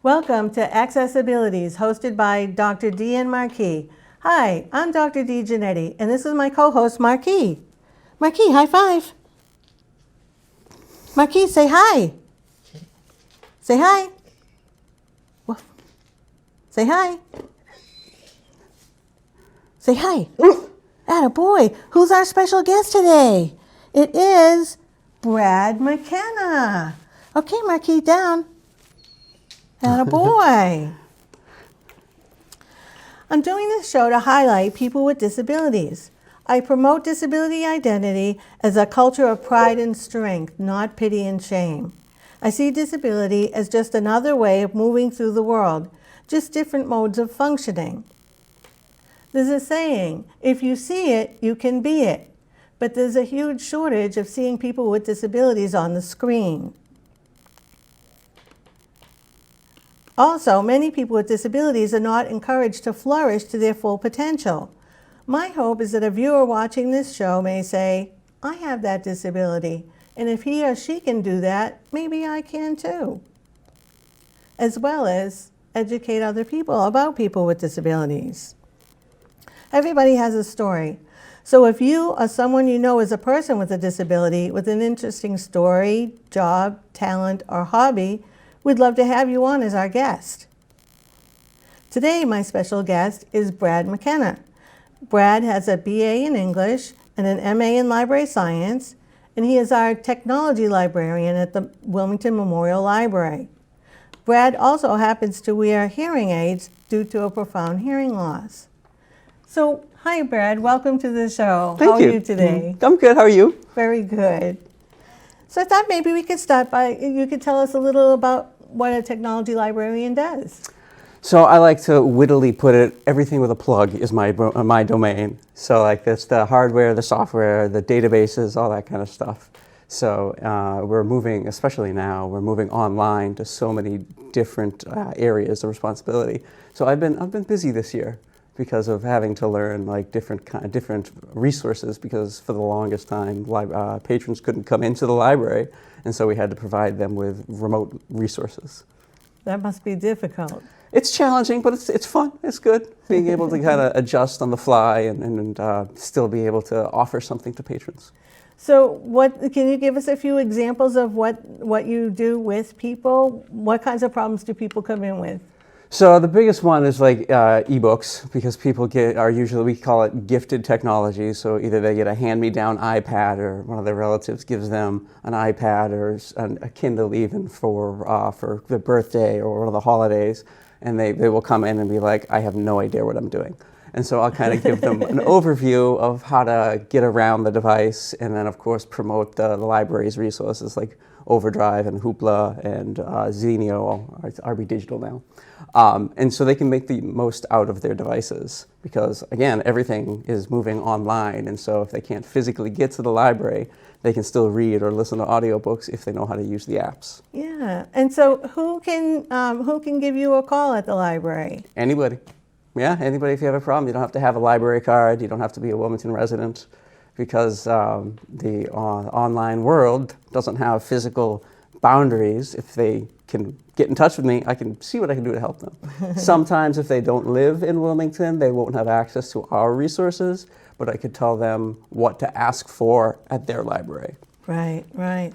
Welcome to Accessibilities, hosted by Dr. Dee and Marquis. Hi, I'm Dr. Dee Giannetti, and this is my co-host, Marquis. Marquis, high five. Marquis, say hi. Say hi. Woof. Say hi. Say hi. Attaboy. Who's our special guest today? It is Brad Mckenna. Okay, Marquis, down. Attaboy. I'm doing this show to highlight people with disabilities. I promote disability identity as a culture of pride and strength, not pity and shame. I see disability as just another way of moving through the world, just different modes of functioning. There's a saying, if you see it, you can be it. But there's a huge shortage of seeing people with disabilities on the screen. Also, many people with disabilities are not encouraged to flourish to their full potential. My hope is that a viewer watching this show may say, I have that disability, and if he or she can do that, maybe I can too. As well as educate other people about people with disabilities. Everybody has a story. So if you or someone you know is a person with a disability with an interesting story, job, talent, or hobby, we'd love to have you on as our guest. Today, my special guest is Brad Mckenna. Brad has a BA in English and an MA in Library Science, and he is our technology librarian at the Wilmington Memorial Library. Brad also happens to wear hearing aids due to a profound hearing loss. So, hi Brad, welcome to the show. Thank you. How are you today? I'm good, how are you? Very good. So I thought maybe we could start by, you could tell us a little about what a technology librarian does. So I like to wittily put it, everything with a plug is my domain. So like that's the hardware, the software, the databases, all that kind of stuff. So we're moving, especially now, we're moving online to so many different areas of responsibility. So I've been busy this year because of having to learn like different resources, because for the longest time patrons couldn't come into the library, and so we had to provide them with remote resources. That must be difficult. It's challenging, but it's fun. It's good being able to kind of adjust on the fly and still be able to offer something to patrons. So can you give us a few examples of what you do with people? What kinds of problems do people come in with? So the biggest one is like ebooks, because people are usually, we call it gifted technology. So either they get a hand-me-down iPad, or one of their relatives gives them an iPad or a Kindle even for their birthday or one of the holidays, and they will come in and be like, I have no idea what I'm doing. And so I'll kind of give them an overview of how to get around the device, and then of course promote the library's resources like Overdrive and Hoopla and Zenio, it's RB Digital now. And so they can make the most out of their devices, because again, everything is moving online, and so if they can't physically get to the library, they can still read or listen to audiobooks if they know how to use the apps. Yeah, and so who can give you a call at the library? Anybody. Yeah, anybody if you have a problem. You don't have to have a library card, you don't have to be a Wilmington resident, because the online world doesn't have physical boundaries. If they can get in touch with me, I can see what I can do to help them. Sometimes if they don't live in Wilmington, they won't have access to our resources, but I could tell them what to ask for at their library. Right, right.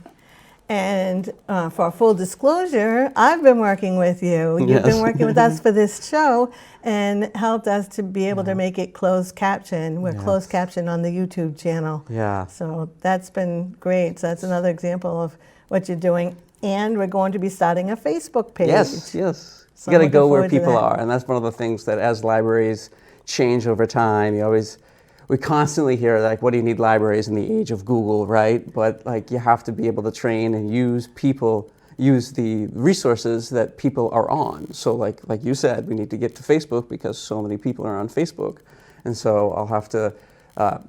And for full disclosure, I've been working with you. You've been working with us for this show and helped us to be able to make it closed caption. We're closed caption on the YouTube channel. Yeah. So that's been great. So that's another example of what you're doing. And we're going to be starting a Facebook page. Yes, yes. So You got to go where forward to people that. are. And that's one of the things that as libraries change over time, we constantly hear like, what do you need libraries in the age of Google, right? But like you have to be able to train and use the resources that people are on. So like you said, we need to get to Facebook because so many people are on Facebook. And so I'll have to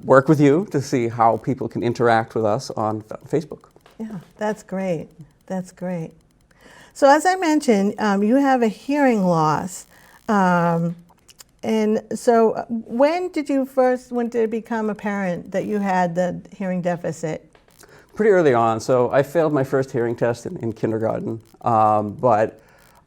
work with you to see how people can interact with us on Facebook. Yeah, that's great. That's great. So as I mentioned, you have a hearing loss. And so when did it become apparent that you had the hearing deficit? Pretty early on. So I failed my first hearing test in kindergarten, but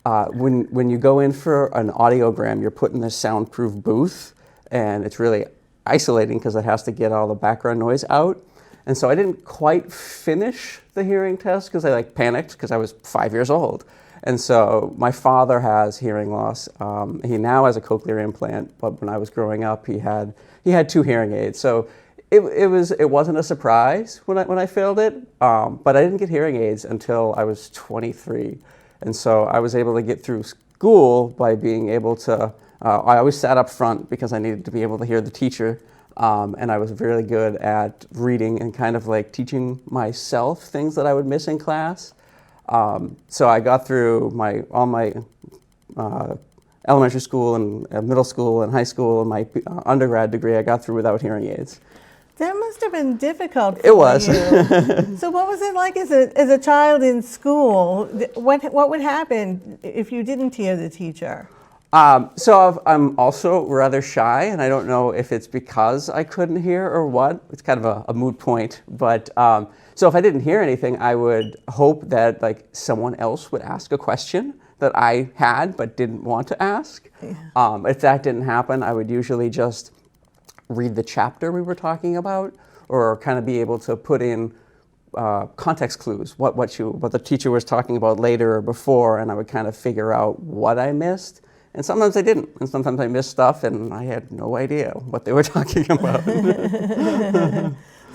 when you go in for an audiogram, you're put in this soundproof booth, and it's really isolating because it has to get all the background noise out. And so I didn't quite finish the hearing test because I panicked because I was 5 years old. And so my father has hearing loss. He now has a cochlear implant, but when I was growing up, he had 2 hearing aids. So it wasn't a surprise when I failed it, but I didn't get hearing aids until I was 23. And so I was able to get through school by being able to, I always sat up front because I needed to be able to hear the teacher. And I was really good at reading and kind of teaching myself things that I would miss in class. So I got through all my elementary school and middle school and high school and my undergrad degree I got through without hearing aids. That must have been difficult for It was. you. So what was it like as a child in school? What would happen if you didn't hear the teacher? So I'm also rather shy, and I don't know if it's because I couldn't hear or what. It's kind of a moot point. But so if I didn't hear anything, I would hope that someone else would ask a question that I had but didn't want to ask. Yeah. If that didn't happen, I would usually just read the chapter we were talking about, or kind of be able to put in context clues, what the teacher was talking about later or before, and I would kind of figure out what I missed. And sometimes I didn't, and sometimes I missed stuff, and I had no idea what they were talking about.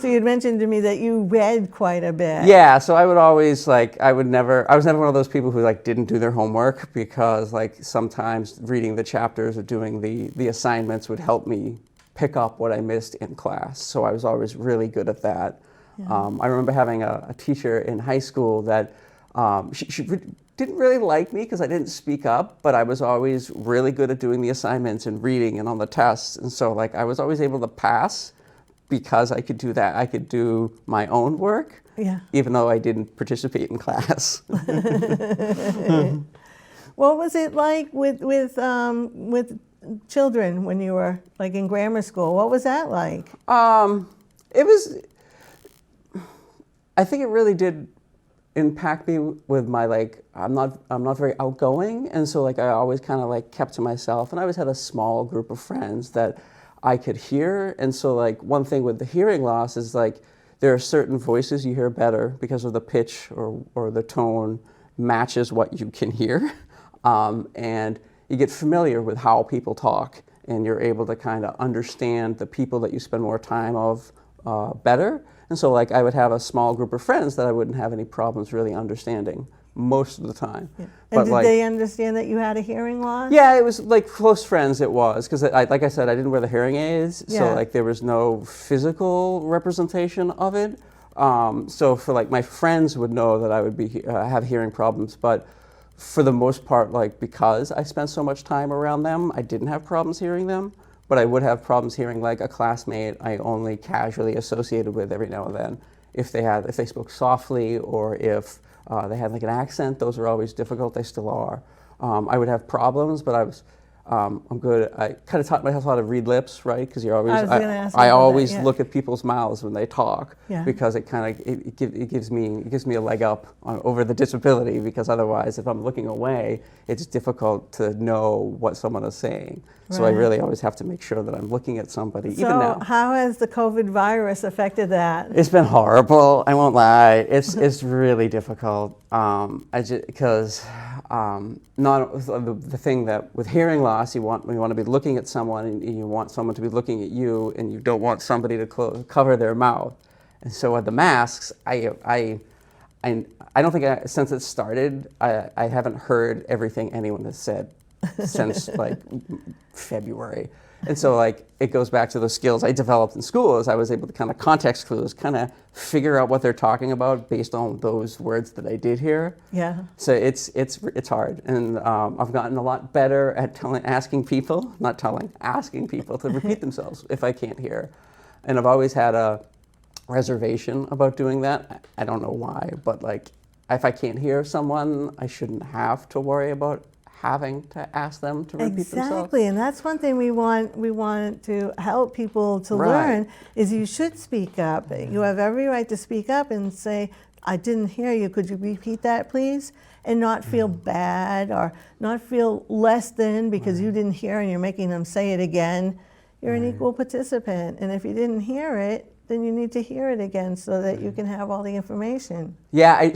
So you'd mentioned to me that you read quite a bit. Yeah, so I would always I was never one of those people who didn't do their homework, because sometimes reading the chapters or doing the assignments would help me pick up what I missed in class. So I was always really good at that. Yeah. I remember having a teacher in high school that she didn't really like me because I didn't speak up, but I was always really good at doing the assignments and reading and on the tests. And so I was always able to pass because I could do that. I could do my own work, yeah, even though I didn't participate in class. What was it like with children when you were in grammar school? What was that like? It was, I think it really did impact me with my I'm not very outgoing, and so I always kind of kept to myself, and I always had a small group of friends that I could hear. And so one thing with the hearing loss is there are certain voices you hear better because of the pitch or the tone matches what you can hear, and you get familiar with how people talk, and you're able to kind of understand the people that you spend more time of better. And so I would have a small group of friends that I wouldn't have any problems really understanding most of the time. Yeah. And did they understand that you had a hearing loss? Yeah, it was close friends it was, because like I said, I didn't wear the hearing aids, yeah, so there was no physical representation of it. So for my friends would know that I would be have hearing problems, but for the most part, because I spent so much time around them, I didn't have problems hearing them. But I would have problems hearing a classmate I only casually associated with every now and then. If they spoke softly, or if they had an accent, those are always difficult. They still are. I would have problems, but I'm good. I kind of taught myself how to read lips, right? Because you're always. I always look at people's mouths when they talk, yeah, because it kind of it gives me a leg up over the disability. Because otherwise, if I'm looking away, it's difficult to know what someone is saying. Right. So I really always have to make sure that I'm looking at somebody. So even now, how has the COVID virus affected that? It's been horrible. I won't lie. It's really difficult. Because not the thing that with hearing loss, you want to be looking at someone, and you want someone to be looking at you, and you don't want somebody to cover their mouth. And so with the masks, I don't think since it started, I haven't heard everything anyone has said since February. And so it goes back to the skills I developed in school, as I was able to kind of context clues, kind of figure out what they're talking about based on those words that I did hear. Yeah. So it's hard, and I've gotten a lot better at asking people to repeat themselves if I can't hear. And I've always had a reservation about doing that. I don't know why, but if I can't hear someone, I shouldn't have to worry about having to ask them to repeat themselves. Exactly, and that's one thing we want to help people to learn, is you should speak up. You have every right to speak up and say, I didn't hear you. Could you repeat that, please? And not feel bad or not feel less than because you didn't hear and you're making them say it again. You're an equal participant. And if you didn't hear it, then you need to hear it again so that you can have all the information. Yeah,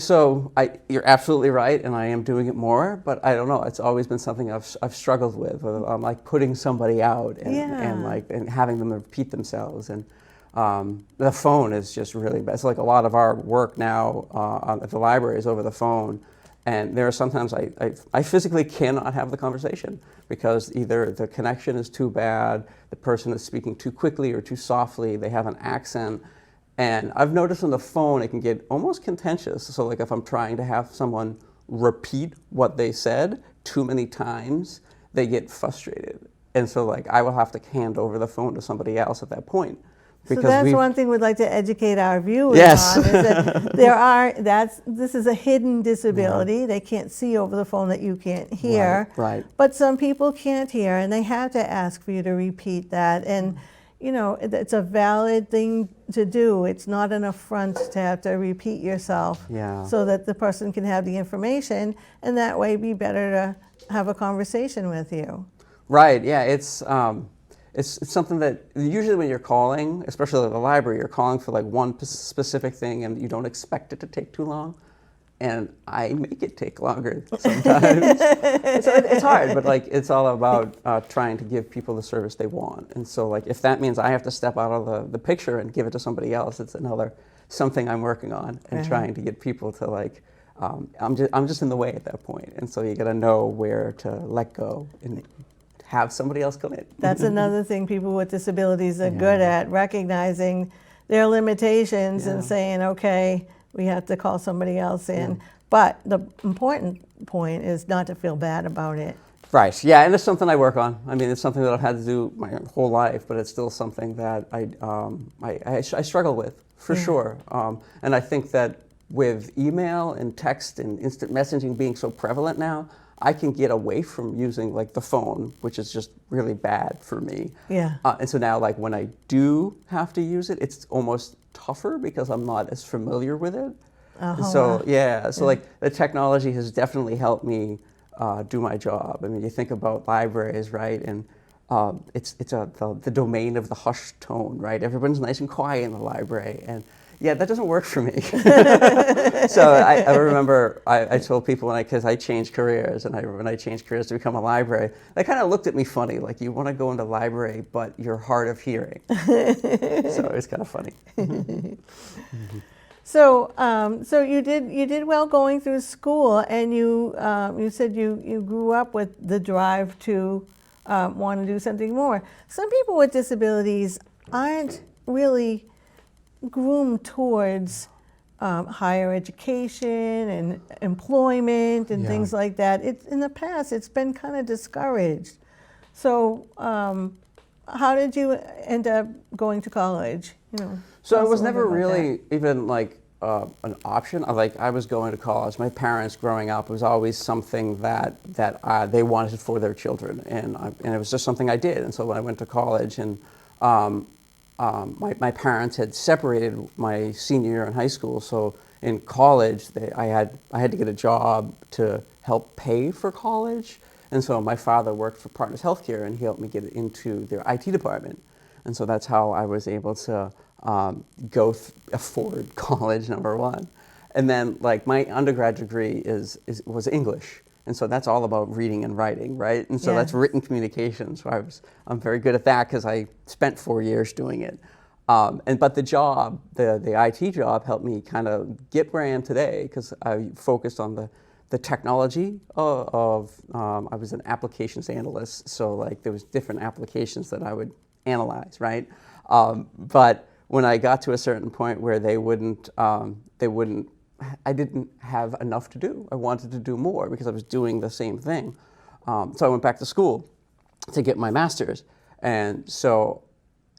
you're absolutely right, and I am doing it more, but I don't know, it's always been something I've struggled with like putting somebody out and having them repeat themselves. And the phone is just really bad. It's like a lot of our work now at the library is over the phone. And there are sometimes I physically cannot have the conversation because either the connection is too bad, the person is speaking too quickly or too softly, they have an accent. And I've noticed on the phone it can get almost contentious. So like if I'm trying to have someone repeat what they said too many times, they get frustrated. And so like I will have to hand over the phone to somebody else at that point. So that's one thing we'd like to educate our viewers Yes. on, is that this is a hidden disability. Yeah. They can't see over the phone that you can't hear. Right. But some people can't hear, and they have to ask for you to repeat that. And, you know, it's a valid thing to do. It's not an affront to have to repeat yourself so that the person can have the information, and that way be better to have a conversation with you. Right, yeah, it's something that usually when you're calling, especially at the library, you're calling for like one specific thing and you don't expect it to take too long. And I make it take longer sometimes. It's hard, but like it's all about trying to give people the service they want. And so like if that means I have to step out of the picture and give it to somebody else, it's something I'm working on and trying to get people to like, I'm just in the way at that point. And so you gotta know where to let go and have somebody else come in. That's another thing people with disabilities are good at, recognizing their limitations and saying, okay, we have to call somebody else in. But the important point is not to feel bad about it. Right, yeah, and it's something I work on. I mean, it's something that I've had to do my whole life, but it's still something that I struggle with, for sure. And I think that with email and text and instant messaging being so prevalent now, I can get away from using like the phone, which is just really bad for me. Yeah. And so now like when I do have to use it, it's almost tougher because I'm not as familiar with it. So like the technology has definitely helped me do my job. I mean, you think about libraries, right? And it's the domain of the hushed tone, right? Everyone's nice and quiet in the library, and yeah, that doesn't work for me. So I remember I told people because I changed careers, and when I changed careers to become a library, they kind of looked at me funny, like you want to go into library, but you're hard of hearing. So it's kind of funny. So you did well going through school, and you said you grew up with the drive to want to do something more. Some people with disabilities aren't really groomed towards higher education and employment and things like that. In the past, it's been kind of discouraged. So how did you end up going to college? So it was never really even like an option. I was going to college. My parents growing up, it was always something that they wanted for their children, and it was just something I did. And so when I went to college, and my parents had separated my senior year in high school, so in college I had to get a job to help pay for college, and so my father worked for Partners Healthcare, and he helped me get into their IT department, and so that's how I was able to afford college, number one. And then like my undergraduate degree was English. And so that's all about reading and writing, right? And so that's written communication. So I'm very good at that because I spent 4 years doing it. But the job, the IT job, helped me kind of get where I am today because I focused on the technology of I was an applications analyst. So like there was different applications that I would analyze, right? But when I got to a certain point where I didn't have enough to do. I wanted to do more because I was doing the same thing. So I went back to school to get my master's. And so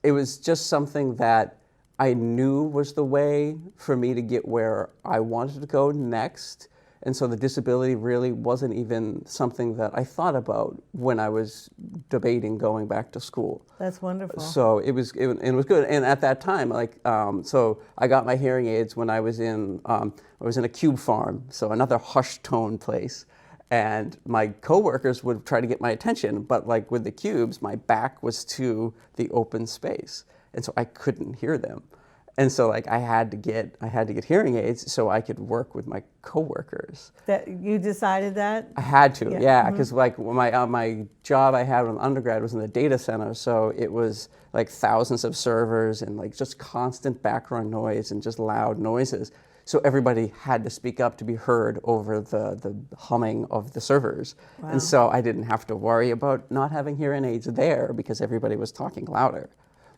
it was just something that I knew was the way for me to get where I wanted to go next. And so the disability really wasn't even something that I thought about when I was debating going back to school. That's wonderful. So it was good. And at that time, like, so I got my hearing aids when I was in a cube farm, so another hushed tone place. And my coworkers would try to get my attention, but like with the cubes, my back was to the open space, and so I couldn't hear them. And so like I had to get hearing aids so I could work with my coworkers. That you decided that? I had to, yeah, Mm-hmm. because like my job I had when undergrad was in the data center, so it was like thousands of servers and like just constant background noise and just loud noises. So everybody had to speak up to be heard over the humming of the servers. Wow. And so I didn't have to worry about not having hearing aids there because everybody was talking louder.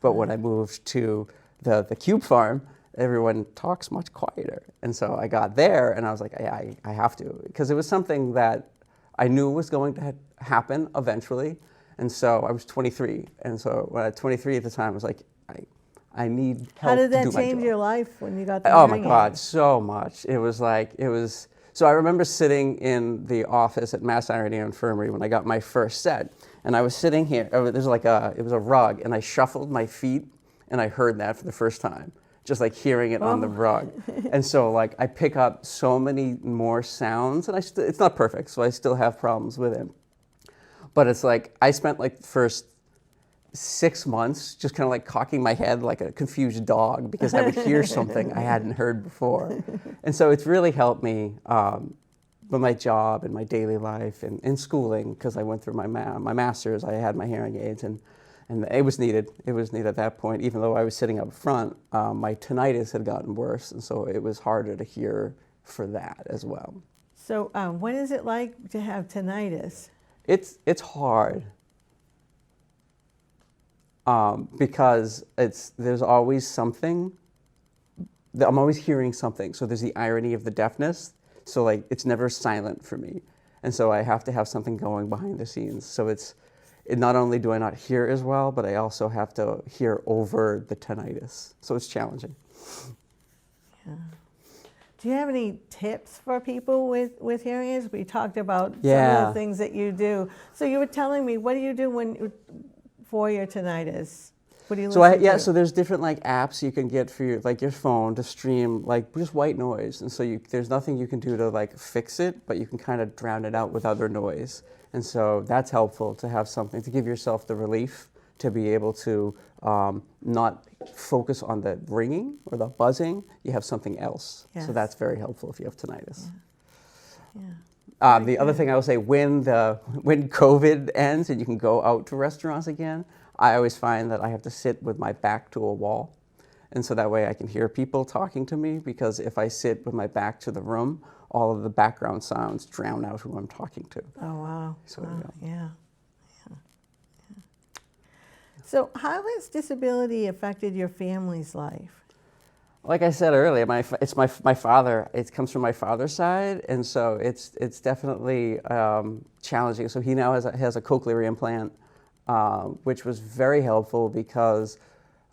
But when I moved to the cube farm, everyone talks much quieter. And so I got there and I was like, I have to, because it was something that I knew was going to happen eventually. And so I was 23. And so when I was 23 at the time, I was like, I need help. How did to that do my change job. your life when you got the Oh my hearing God, aids? so much. So I remember sitting in the office at Mass Irony Infirmary when I got my first set. And I was sitting here, it was a rug, and I shuffled my feet, and I heard that for the first time, just like hearing it on the rug. And so like I pick up so many more sounds, and it's not perfect, so I still have problems with it. But it's like, I spent like the first 6 months just kind of like cocking my head like a confused dog because I would hear something I hadn't heard before. And so it's really helped me with my job and my daily life and in schooling, because I went through my master's, I had my hearing aids, and it was needed. It was needed at that point. Even though I was sitting up front, my tinnitus had gotten worse, and so it was harder to hear for that as well. So what is it like to have tinnitus? It's hard. Because there's always something, I'm always hearing something. So there's the irony of the deafness. So like, it's never silent for me. And so I have to have something going behind the scenes. So not only do I not hear as well, but I also have to hear over the tinnitus. So it's challenging. Yeah. Do you have any tips for people with hearing aids? We talked about some of Yeah. the things that you do. So you were telling me, what do you do for your tinnitus? What do you listen to? So there's different like apps you can get for your phone to stream like just white noise, and so there's nothing you can do to like fix it, but you can kind of drown it out with other noise, and so that's helpful to have something to give yourself the relief to be able to not focus on the ringing or the buzzing. You have something else, Yes. so that's very helpful if you have tinnitus. Yeah. The other thing I will say, when COVID ends and you can go out to restaurants again, I always find that I have to sit with my back to a wall. And so that way I can hear people talking to me, because if I sit with my back to the room, all of the background sounds drown out who I'm talking to. Oh, wow. So, Wow. Yeah. So how has disability affected your family's life? Like I said earlier, it's my father. It comes from my father's side, and so it's definitely challenging. So he now has a cochlear implant, which was very helpful because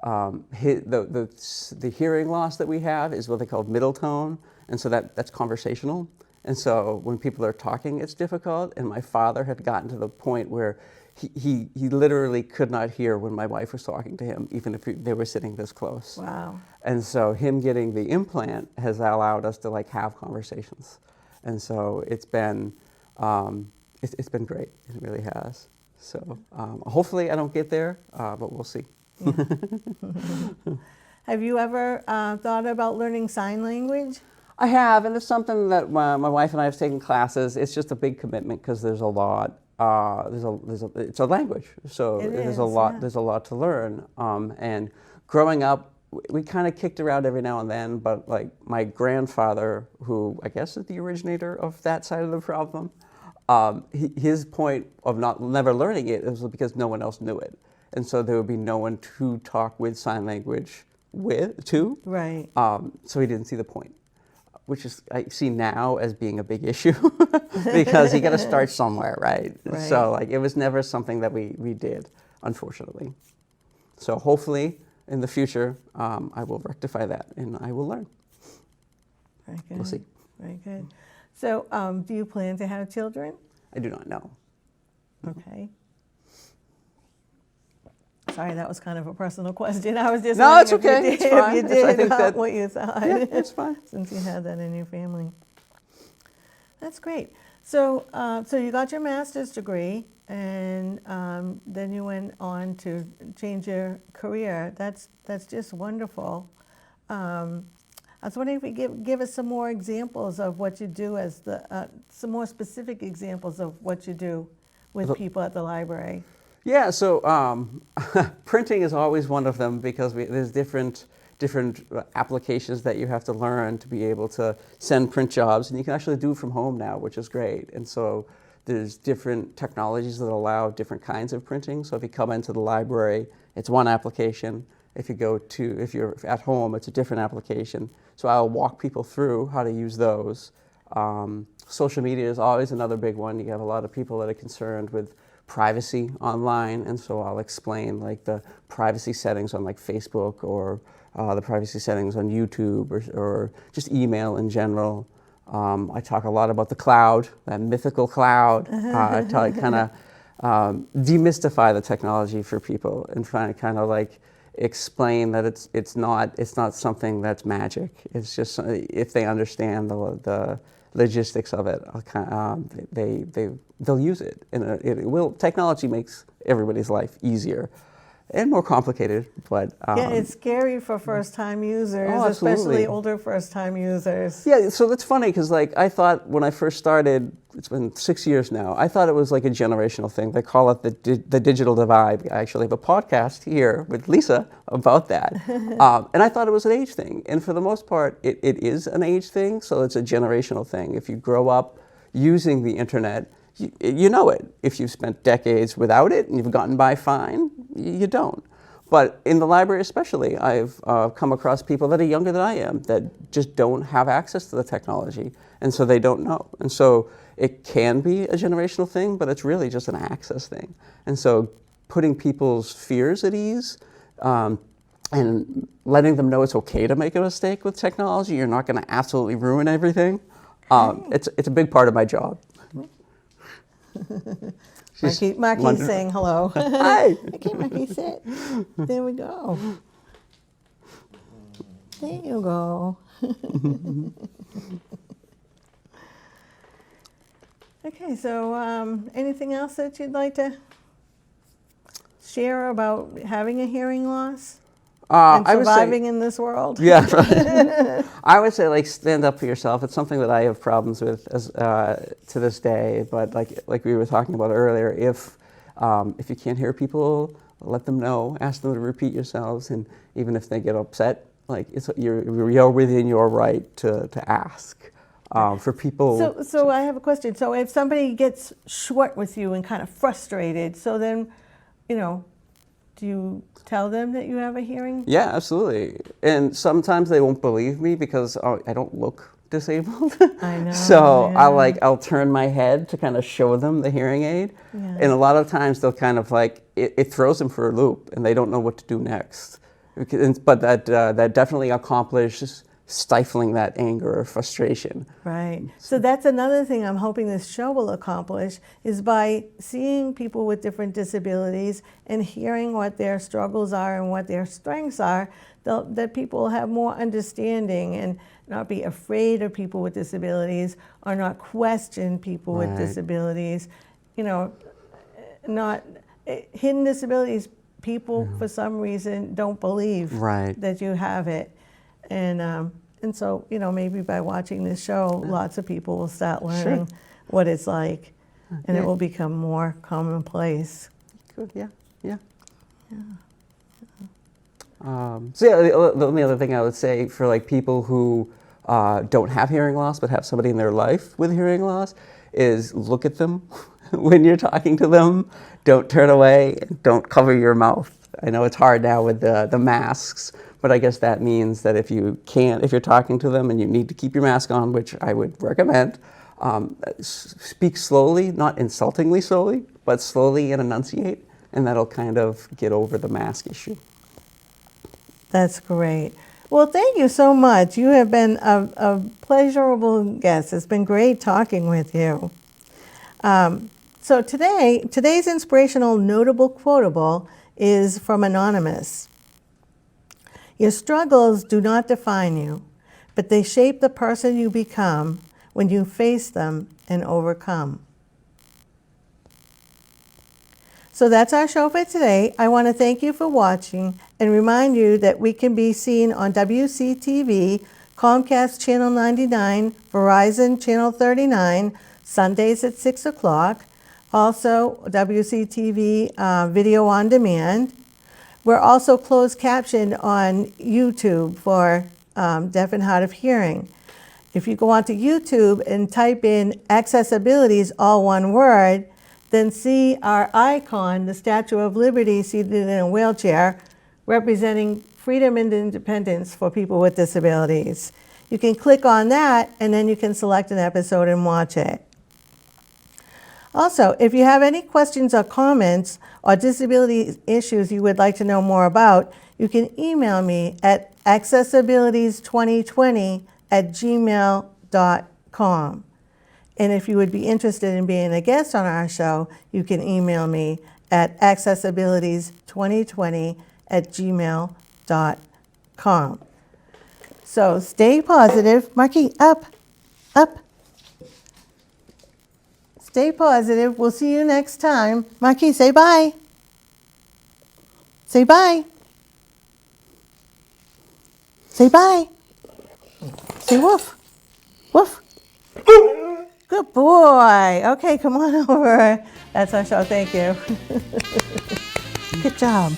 the hearing loss that we have is what they call middle tone, and so that's conversational. And so when people are talking, it's difficult. And my father had gotten to the point where he literally could not hear when my wife was talking to him, even if they were sitting this close. Wow. And so him getting the implant has allowed us to like have conversations. And so it's been great. It really has. So hopefully I don't get there, but we'll see. Yeah. Have you ever thought about learning sign language? I have, and it's something that my wife and I have taken classes. It's just a big commitment because there's a lot. It's a language, so there's a lot. Yeah. There's a lot to learn. And growing up, we kind of kicked around every now and then. But like my grandfather, who I guess is the originator of that side of the problem, his point of never learning it was because no one else knew it, and so there would be no one to talk with sign language to. Right. So he didn't see the point, which is I see now as being a big issue because you got to start somewhere, right? Right. So like it was never something that we did, unfortunately. So hopefully in the future I will rectify that and I will learn. Very good. We'll see. Very good. So, do you plan to have children? I do not know. Okay. Sorry, that was kind of a personal question. I was just No, wondering it's okay. It's fine. if you I did, think that- what you thought. Yeah, it's fine. Since you had that in your family. That's great. So, so you got your master's degree, and then you went on to change your career. That's just wonderful. I was wondering if you give us some more examples of what you do as some more specific examples of what you do with people at the library. Yeah, so printing is always one of them because there's different applications that you have to learn to be able to send print jobs, and you can actually do it from home now, which is great. And so there's different technologies that allow different kinds of printing. So if you come into the library, it's one application. If you're at home, it's a different application. So I'll walk people through how to use those. Social media is always another big one. You have a lot of people that are concerned with privacy online, and so I'll explain like the privacy settings on like Facebook or the privacy settings on YouTube or just email in general. I talk a lot about the cloud, that mythical cloud. I kind of demystify the technology for people and kind of like explain that it's not something that's magic. It's just if they understand the logistics of it, they'll use it, and technology makes everybody's life easier and more complicated, but yeah, it's scary for first-time users, Oh, absolutely. especially older first-time users. Yeah, so that's funny because like I thought when I first started, it's been 6 years now, I thought it was like a generational thing. They call it the digital divide. I actually have a podcast here with Lisa about that. And I thought it was an age thing. And for the most part, it is an age thing, so it's a generational thing. If you grow up using the internet, you know it. If you've spent decades without it and you've gotten by fine, you don't. But in the library especially, I've come across people that are younger than I am that just don't have access to the technology, and so they don't know. And so it can be a generational thing, but it's really just an access thing. And so putting people's fears at ease and letting them know it's okay to make a mistake with technology, you're not going to absolutely ruin everything. It's a big part of my job. Marquis saying hello. Hi. Okay, Marquis, sit. There we go. There you go. Okay, so anything else that you'd like to share about having a hearing loss and I would say- surviving in this world? Yeah, right. I would say like stand up for yourself. It's something that I have problems with to this day. But like we were talking about earlier, if you can't hear people, let them know. Ask them to repeat yourselves, and even if they get upset, like you're within your right to ask. For people. So I have a question. So if somebody gets short with you and kind of frustrated, so then, do you tell them that you have a hearing? Yeah, absolutely. And sometimes they won't believe me because I don't look disabled. I know. So yeah. I'll turn my head to kind of show them the hearing aid. Yeah. And a lot of times they'll kind of it throws them for a loop and they don't know what to do next. But that definitely accomplishes stifling that anger or frustration. Right. So that's another thing I'm hoping this show will accomplish, is by seeing people with different disabilities and hearing what their struggles are and what their strengths are, that people will have more understanding and not be afraid of people with disabilities or not question people with disabilities. Not hidden disabilities, people for some reason don't believe that you have it. And so, maybe by watching this show, lots of people will start learning what it's like, and it will become more commonplace. Good, yeah. So the only other thing I would say for like people who don't have hearing loss but have somebody in their life with hearing loss is look at them when you're talking to them. Don't turn away. Don't cover your mouth. I know it's hard now with the masks. But I guess that means that if you're talking to them and you need to keep your mask on, which I would recommend, speak slowly, not insultingly slowly, but slowly and enunciate, and that'll kind of get over the mask issue. That's great. Well, thank you so much. You have been a pleasurable guest. It's been great talking with you. So today's inspirational notable quotable is from Anonymous. Your struggles do not define you, but they shape the person you become when you face them and overcome. So that's our show for today. I want to thank you for watching and remind you that we can be seen on WCTV, Comcast Channel 99, Verizon Channel 39, Sundays at 6 o'clock. Also, WCTV Video on Demand. We're also closed captioned on YouTube for deaf and hard of hearing. If you go onto YouTube and type in accessibilities, all one word, then see our icon, the Statue of Liberty seated in a wheelchair, representing freedom and independence for people with disabilities. You can click on that, and then you can select an episode and watch it. Also, if you have any questions or comments or disability issues you would like to know more about, you can email me at accessibilities2020@gmail.com. And if you would be interested in being a guest on our show, you can email me at accessibilities2020@gmail.com. So stay positive. Marquis, up, up. Stay positive. We'll see you next time. Marquis, say bye. Say bye. Say bye. Say woof. Woof. Good boy. Okay, come on over. That's our show. Thank you. Good job.